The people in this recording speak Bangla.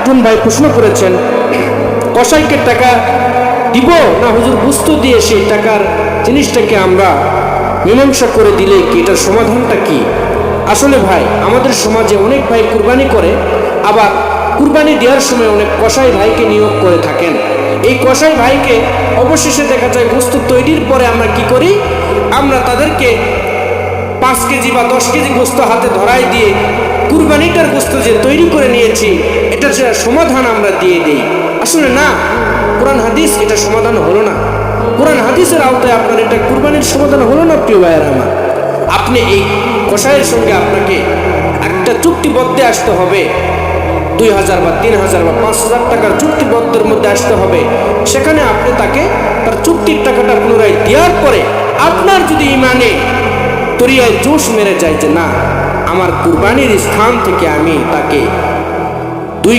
আরেকজন ভাই প্রশ্ন করেছেন, কসাইকে টাকা দিব না হুজুর বুঝতে দিয়ে সেই টাকার জিনিসটাকে আমরা মীমাংসা করে দিলে কি, এটার সমাধানটা কি? আসলে ভাই, আমাদের সমাজে অনেক ভাই কুরবানি করে, আবার কুরবানি দেওয়ার সময় অনেক কসাই ভাইকে নিয়োগ করে থাকেন। এই কসাই ভাইকে অবশেষে দেখা যায় গোশত তৈরির পরে আমরা কি করি, আমরা তাদেরকে 5 কেজি বা 10 কেজি গোশত হাতে ধরাই দিয়ে কুরবানিটার গোশত যে তৈরি করে নিয়েছি এটার সমাধান আমরা দিয়ে দিই। আসলে না, কোরআন হাদিস এটা সমাধান হলো না। কোরআন হাদিসের আওতায় আপনার এটা কুরবানির সমাধান হলো না। প্রিয় ভাইয়েরা আমার, আপনি এই কসাইয়ের সঙ্গে আপনাকে একটা চুক্তিবদ্ধে আসতে হবে। 2000 বা 3000 বা 5000 টাকার চুক্তিবদ্ধের মধ্যে আসতে হবে। সেখানে আপনি তাকে তার চুক্তির টাকাটা পুনরায় দেওয়ার পরে আপনার যদি ইমানে তরিয়ায় জোশ মেরে যায় যে না, আমার কুরবানির স্থান থেকে আমি তাকে 2